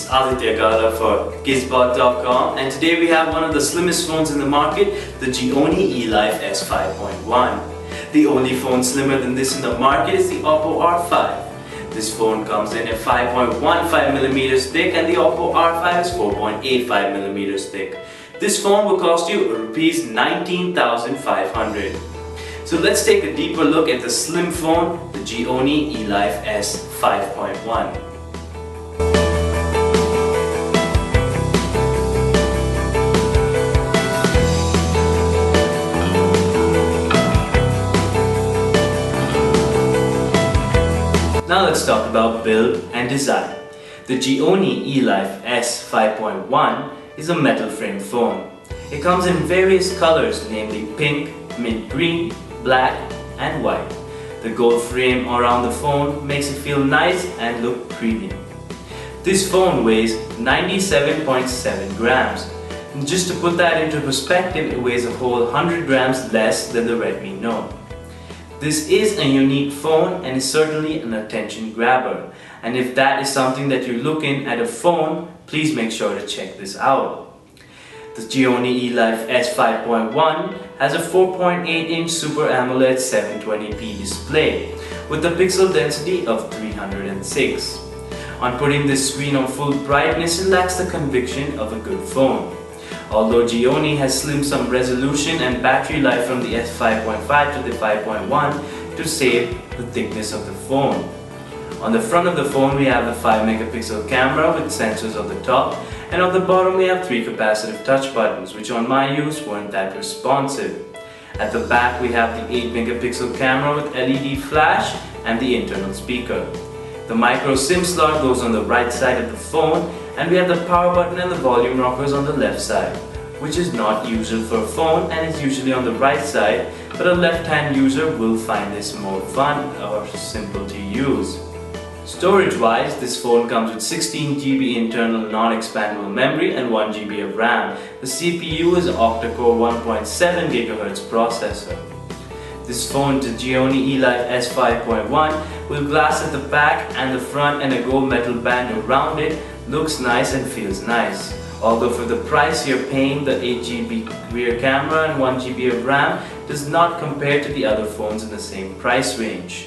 is Aditya Gala for GizBot.com, and today we have one of the slimmest phones in the market, the Gionee Elife S5.1. The only phone slimmer than this in the market is the Oppo R5. This phone comes in at 5.15mm thick and the Oppo R5 is 4.85mm thick. This phone will cost you Rs 19,500. So let's take a deeper look at the slim phone, the Gionee Elife S5.1. Now let's talk about build and design. The Gionee Elife S5.1 is a metal frame phone. It comes in various colors, namely pink, mint green, black and white. The gold frame around the phone makes it feel nice and look premium. This phone weighs 97.7 grams. And just to put that into perspective, it weighs a whole 100 grams less than the Redmi Note. This is a unique phone and is certainly an attention grabber. And if that is something that you're looking at a phone, please make sure to check this out. The Gionee Elife S5.1 has a 4.8-inch Super AMOLED 720p display with a pixel density of 306. On putting this screen on full brightness, it lacks the conviction of a good phone. Although Gionee has slimmed some resolution and battery life from the S5.5 to the 5.1 to save the thickness of the phone. On the front of the phone we have the 5-megapixel camera with sensors on the top, and on the bottom we have 3 capacitive touch buttons which on my use weren't that responsive. At the back we have the 8-megapixel camera with LED flash and the internal speaker. The micro SIM slot goes on the right side of the phone, and we have the power button and the volume rockers on the left side, which is not usual for a phone and is usually on the right side, but a left-hand user will find this more fun or simple to use. Storage-wise, this phone comes with 16GB internal non-expandable memory and 1GB of RAM. The CPU is an octa-core 1.7 GHz processor. This phone, the Gionee Elife S5.1, with glass at the back and the front and a gold metal band around it, looks nice and feels nice. Although for the price you're paying, the 8GB rear camera and 1GB of RAM does not compare to the other phones in the same price range.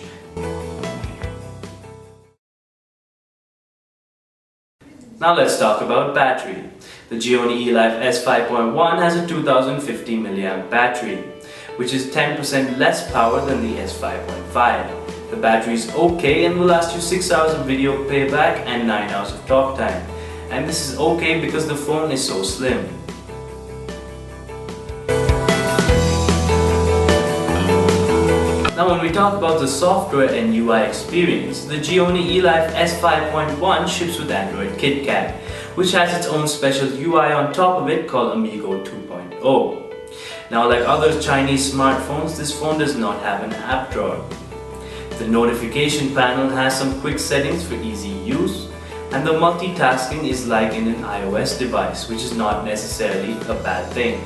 Now let's talk about battery. The Gionee Elife S5.1 has a 2050 mAh battery, which is 10% less power than the S5.5. The battery is okay and will last you 6 hours of video playback and 9 hours of talk time. And this is okay because the phone is so slim. Now when we talk about the software and UI experience, the Gionee Elife S5.1 ships with Android KitKat, which has its own special UI on top of it called Amigo 2.0. Now like other Chinese smartphones, this phone does not have an app drawer. The notification panel has some quick settings for easy use, and the multitasking is like in an iOS device, which is not necessarily a bad thing.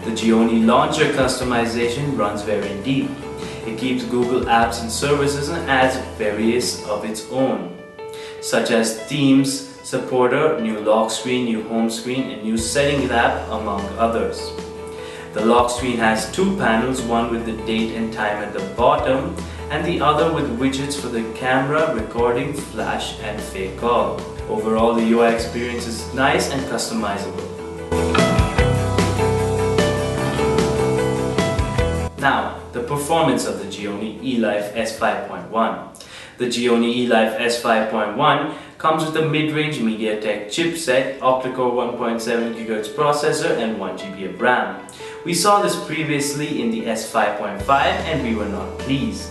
The Gionee launcher customization runs very deep. It keeps Google apps and services and adds various of its own, such as themes, supporter, new lock screen, new home screen, and new settings app, among others. The lock screen has 2 panels, one with the date and time at the bottom, and the other with widgets for the camera, recording, flash, and fake call. Overall, the UI experience is nice and customizable. Now, the performance of the Gionee Elife S5.1. The Gionee Elife S5.1 comes with a mid-range MediaTek chipset, octa-core 1.7 GHz processor and 1GB of RAM. We saw this previously in the S5.5 and we were not pleased.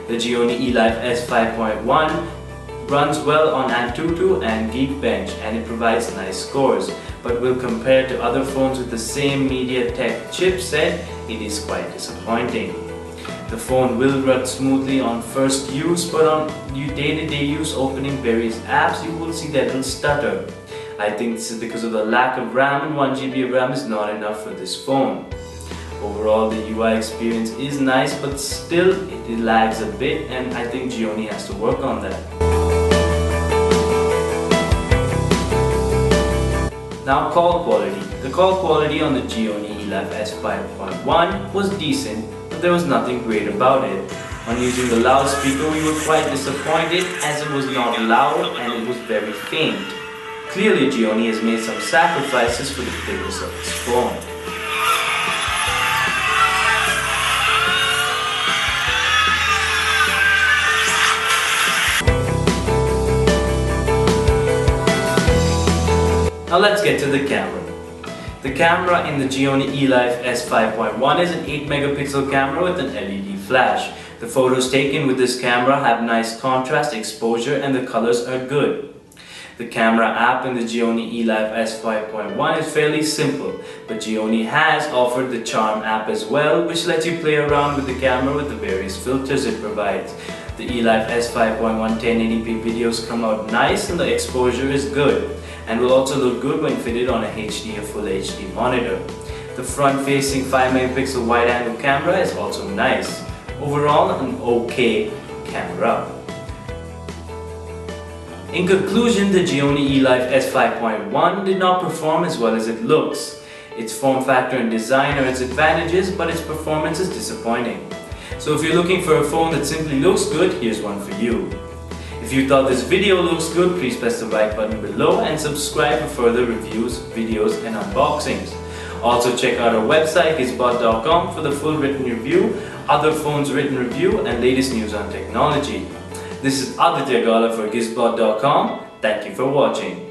The Gionee Elife S5.1 runs well on Antutu and Geekbench and it provides nice scores, but when compared to other phones with the same MediaTek chipset, it is quite disappointing. The phone will run smoothly on first use, but on day-to-day use opening various apps, you will see that it will stutter. I think this is because of the lack of RAM, and 1GB of RAM is not enough for this phone. Overall, the UI experience is nice, but still it lags a bit, and I think Gionee has to work on that. Now call quality. The call quality on the Gionee Elife S5.1 was decent, but there was nothing great about it. On using the loudspeaker, we were quite disappointed as it was not loud and it was very faint. Clearly Gionee has made some sacrifices for the thickness of its phone. Now let's get to the camera. The camera in the Gionee Elife S5.1 is an 8 megapixel camera with an LED flash. The photos taken with this camera have nice contrast, exposure, and the colors are good. The camera app in the Gionee Elife S5.1 is fairly simple, but Gionee has offered the Charm app as well, which lets you play around with the camera with the various filters it provides. The Elife S5.1 1080p videos come out nice and the exposure is good, and will also look good when fitted on a HD or Full HD monitor. The front-facing 5 megapixel wide-angle camera is also nice. Overall, an okay camera. In conclusion, the Gionee Elife S5.1 did not perform as well as it looks. Its form factor and design are its advantages, but its performance is disappointing. So if you're looking for a phone that simply looks good, here's one for you. If you thought this video looks good, please press the like button below and subscribe for further reviews, videos and unboxings. Also check out our website GizBot.com for the full written review, other phones written review and latest news on technology. This is Aditya Gala for GizBot.com. Thank you for watching.